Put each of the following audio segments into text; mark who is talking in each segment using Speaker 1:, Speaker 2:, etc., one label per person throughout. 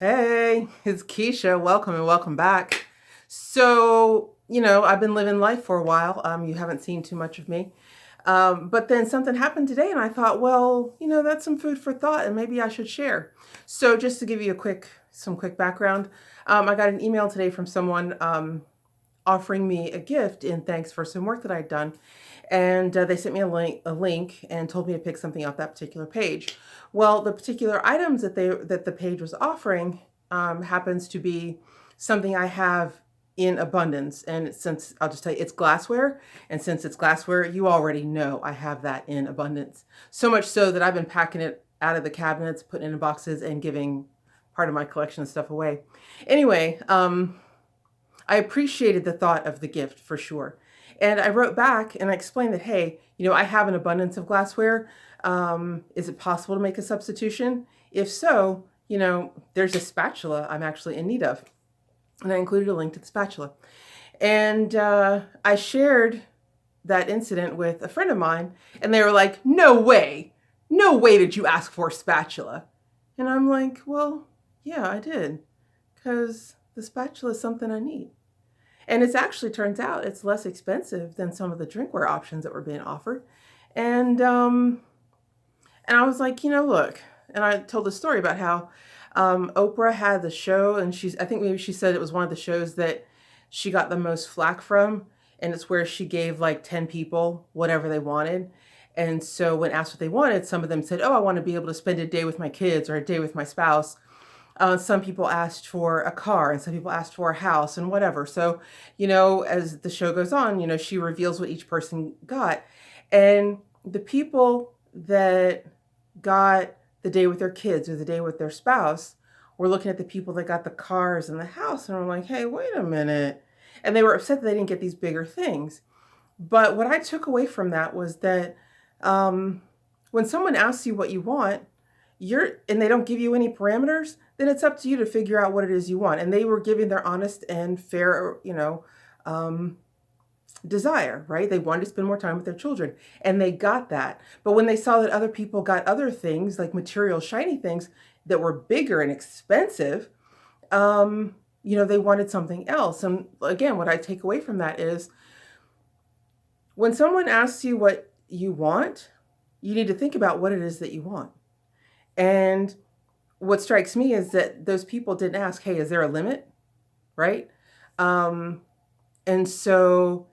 Speaker 1: Hey, it's Kesha. Welcome and welcome back. So, I've been living life for a while. You haven't seen too much of me. But then something happened today, and I thought, well, that's some food for thought, and maybe I should share. So, just to give you some quick background, I got an email today from someone offering me a gift in thanks for some work that I'd done. And they sent me a link and told me to pick something off that particular page. Well, the particular items that the page was offering happens to be something I have in abundance. And since I'll just tell you, it's glassware. And since it's glassware, you already know I have that in abundance. So much so that I've been packing it out of the cabinets, putting it in boxes, and giving part of my collection of stuff away. Anyway, I appreciated the thought of the gift for sure. And I wrote back and I explained that, hey, I have an abundance of glassware. Is it possible to make a substitution? If so, there's a spatula I'm actually in need of. And I included a link to the spatula. And I shared that incident with a friend of mine, and they were like, no way. No way did you ask for a spatula. And I'm like, well, yeah, I did. Because the spatula is something I need. And it's actually turns out it's less expensive than some of the drinkware options that were being offered. And I was like, look, and I told the story about how Oprah had the show, and I think maybe she said it was one of the shows that she got the most flack from, and it's where she gave like 10 people whatever they wanted. And so when asked what they wanted, some of them said, oh, I want to be able to spend a day with my kids or a day with my spouse. Some people asked for a car, and some people asked for a house, and whatever. So, as the show goes on, she reveals what each person got. And the people that got the day with their kids or the day with their spouse were looking at the people that got the cars and the house, and were like, hey, wait a minute. And they were upset that they didn't get these bigger things. But what I took away from that was that when someone asks you what you want, and they don't give you any parameters, then it's up to you to figure out what it is you want. And they were giving their honest and fair, desire, right? They wanted to spend more time with their children, and they got that. But when they saw that other people got other things, like material, shiny things that were bigger and expensive, they wanted something else. And again, what I take away from that is when someone asks you what you want, you need to think about what it is that you want. And what strikes me is that those people didn't ask, hey, is there a limit? Right? And so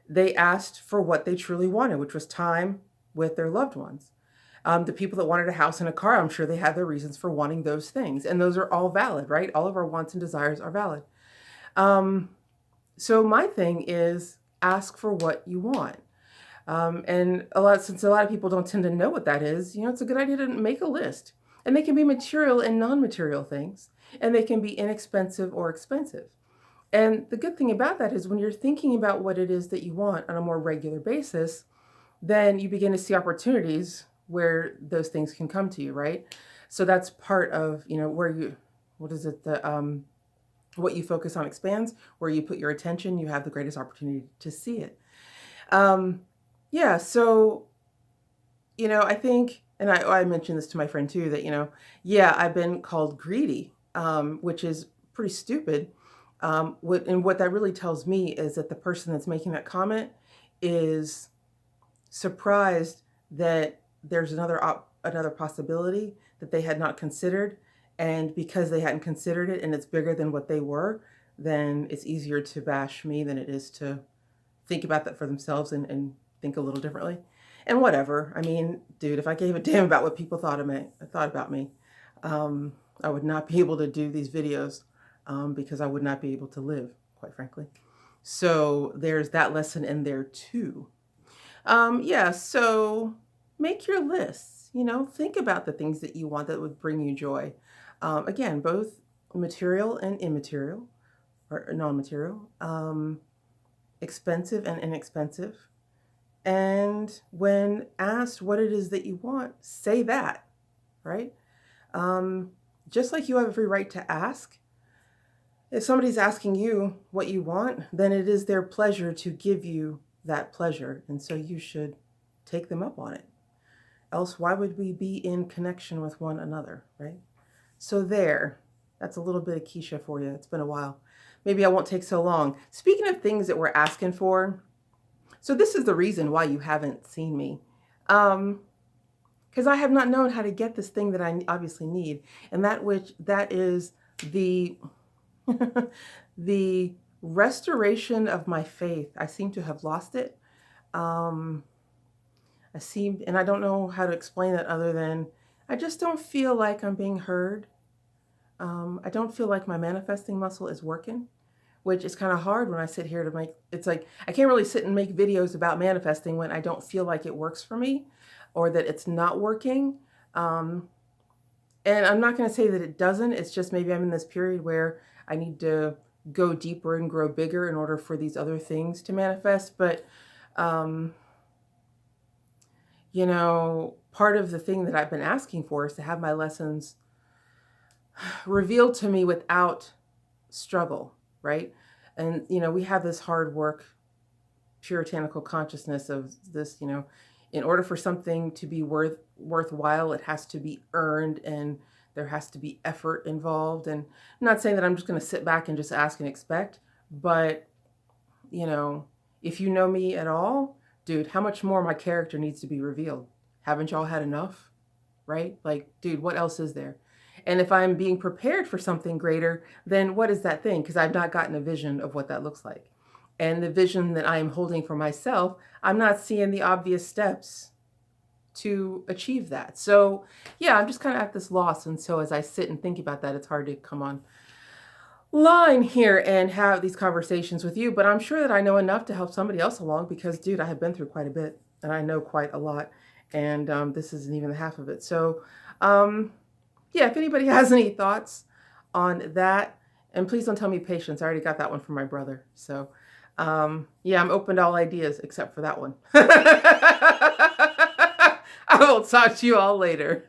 Speaker 1: they asked for what they truly wanted, which was time with their loved ones. The people that wanted a house and a car, I'm sure they had their reasons for wanting those things. And those are all valid, right? All of our wants and desires are valid. So my thing is ask for what you want. And since a lot of people don't tend to know what that is, it's a good idea to make a list. And they can be material and non-material things, and they can be inexpensive or expensive. And the good thing about that is when you're thinking about what it is that you want on a more regular basis, then you begin to see opportunities where those things can come to you, right? So that's part of, what you focus on expands. Where you put your attention, you have the greatest opportunity to see it. Yeah, so, I think, and I mentioned this to my friend too, that, I've been called greedy, which is pretty stupid. What that really tells me is that the person that's making that comment is surprised that there's another possibility that they had not considered. And because they hadn't considered it and it's bigger than what they were, then it's easier to bash me than it is to think about that for themselves and think a little differently. And whatever. I mean, dude, if I gave a damn about what people thought about me, I would not be able to do these videos because I would not be able to live, quite frankly. So there's that lesson in there too. Yeah, so make your lists. Think about the things that you want that would bring you joy. Again, both material and immaterial, or non-material, expensive and inexpensive. And when asked what it is that you want, say that, right? Just like you have every right to ask, if somebody's asking you what you want, then it is their pleasure to give you that pleasure. And so you should take them up on it. Else, why would we be in connection with one another, right? So there. That's a little bit of Kesha for you. It's been a while. Maybe I won't take so long. Speaking of things that we're asking for, so this is the reason why you haven't seen me. Because I have not known how to get this thing that I obviously need. And that is the the restoration of my faith. I seem to have lost it. And I don't know how to explain it other than I just don't feel like I'm being heard. I don't feel like my manifesting muscle is working, which is kind of hard when I sit here to make, it's like, I can't really sit and make videos about manifesting when I don't feel like it works for me or that it's not working. And I'm not going to say that it doesn't. It's just maybe I'm in this period where I need to go deeper and grow bigger in order for these other things to manifest. But, you know, part of the thing that I've been asking for is to have my lessons revealed to me without struggle, right? And, you know, we have this hard work, puritanical consciousness of this, you know, in order for something to be worthwhile, it has to be earned and there has to be effort involved. And I'm not saying that I'm just going to sit back and just ask and expect, but, you know, if you know me at all, dude, how much more my character needs to be revealed? Haven't y'all had enough? Right? Like, dude, what else is there? And if I'm being prepared for something greater, then what is that thing? Because I've not gotten a vision of what that looks like. And the vision that I am holding for myself, I'm not seeing the obvious steps to achieve that. So yeah, I'm just kind of at this loss. And so as I sit and think about that, it's hard to come on line here and have these conversations with you. But I'm sure that I know enough to help somebody else along because, dude, I have been through quite a bit and I know quite a lot. And this isn't even the half of it. So yeah, if anybody has any thoughts on that, and please don't tell me patience. I already got that one from my brother. So yeah, I'm open to all ideas except for that one. I will talk to you all later.